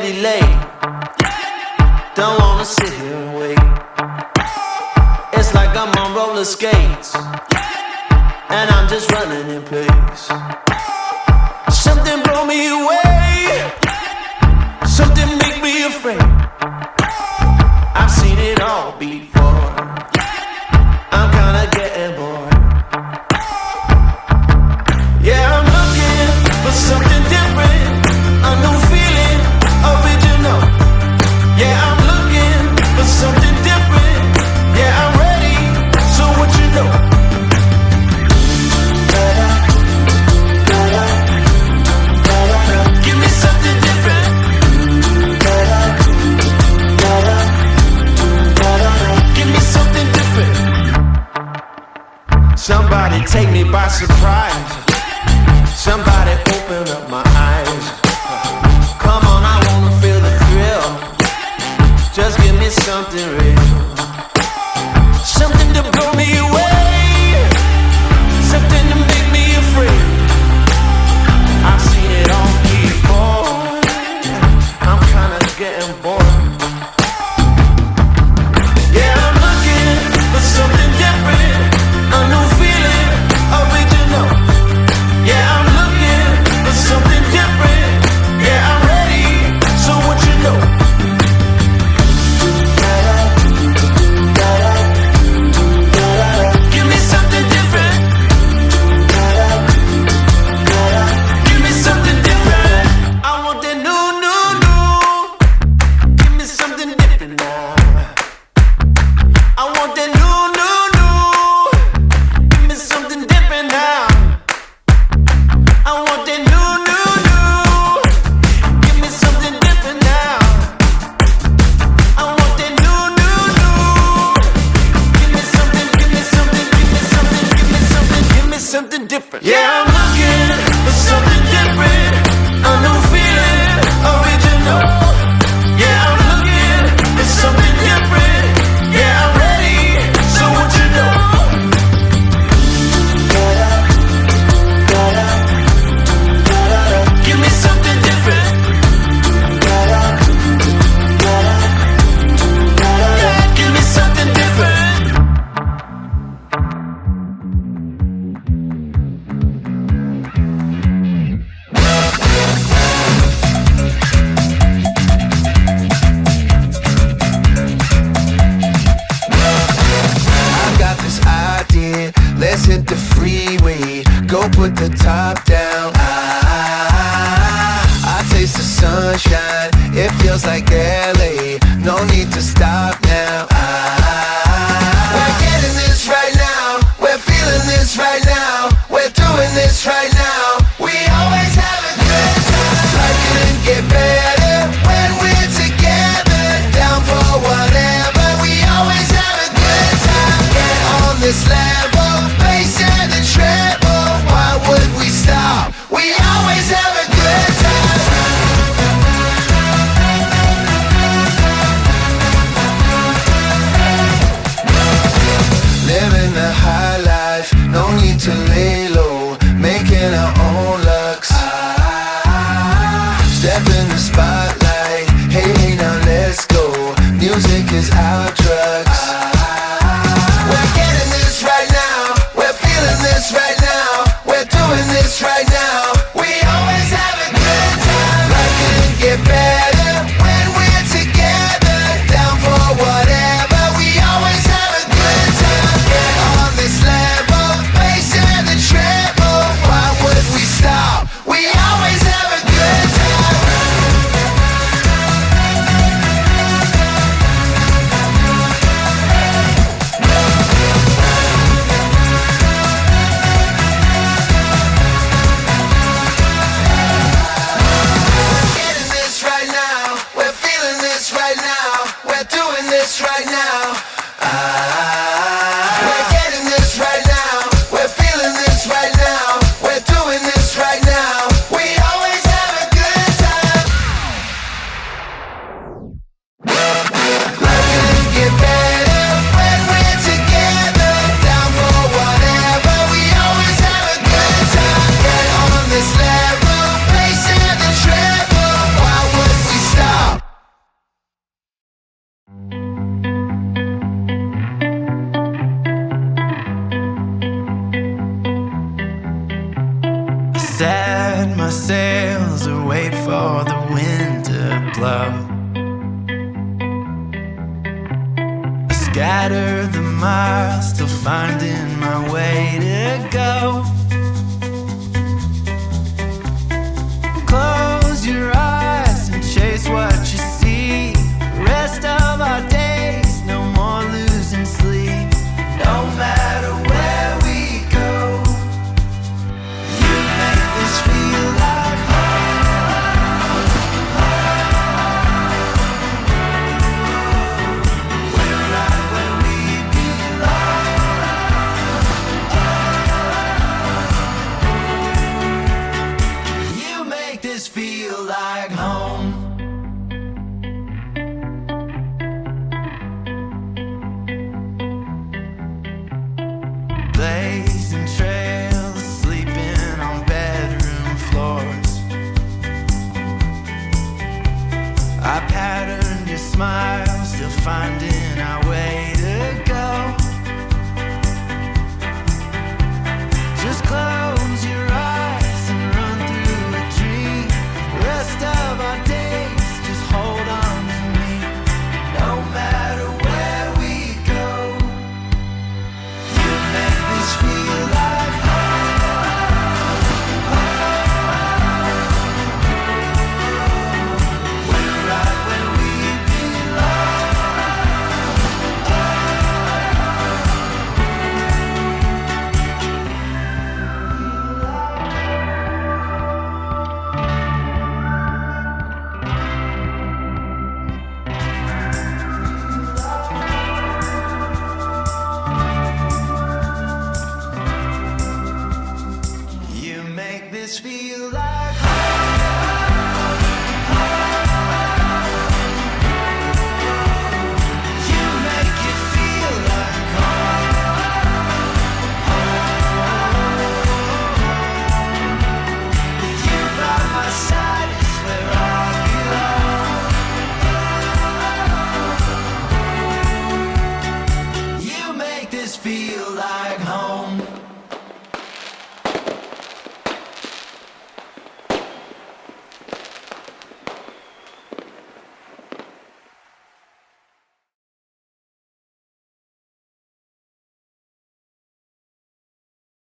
already late. Don't wanna sit here and wait. It's like I'm on roller skates, and I'm just running in place. Something blow me away, something make me afraid. I've seen it all before, I'm kinda getting bored. Yeah, I'm looking for something different, a new feeling, original. Yeah, I'm looking for something different. Yeah, I'm ready, so what you know? Give me something different. Give me something different. Somebody take me by surprise. Somebody open up my eyes. Come on, I wanna feel the thrill. Just give me something real. Something to blow me away, something to make me afraid. I've seen it all before, I'm kinda getting bored. Yeah, I'm looking for something different, a new feeling, original. Yeah, I'm looking for something different. Yeah, I'm ready, so what you know? Give me something different. Give me something different. I want that new. Give me something different now. I want that new. Give me something different now. I want that new. Give me something different now. I want that new. Give me something, give me something, give me something, give me something, give me something different. Yeah, I'm looking for something different, a new feeling, original. Yeah, I'm looking for something different. Yeah, I'm ready, so what you know? Give me something different. Give me something different. I got this idea, let's hit the freeway, go put the top down. I taste the sunshine, it feels like LA, no need to stop now. We're getting this right now, we're feeling this right now, we're doing this right now. We always have a good time. Life couldn't get better when we're together, down for whatever. We always have a good time. Get on this level, bass and the treble. Why would we stop? We always have a good time. set my sails and wait for the wind to blow. I scatter the miles, still finding my way to go. Close your eyes and chase what you see. The rest of our days, no more losing sleep. No matter where we go, you make this feel like home. We're right where we belong. You make this feel like home. Blazing trails, sleeping on bedroom floors. I patterned your smile, still finding our way to go. Just close your eyes and run through a dream. The rest of our days, just hold on to me. No matter where we go, you make this feel like home. We're right where we belong. You make this feel like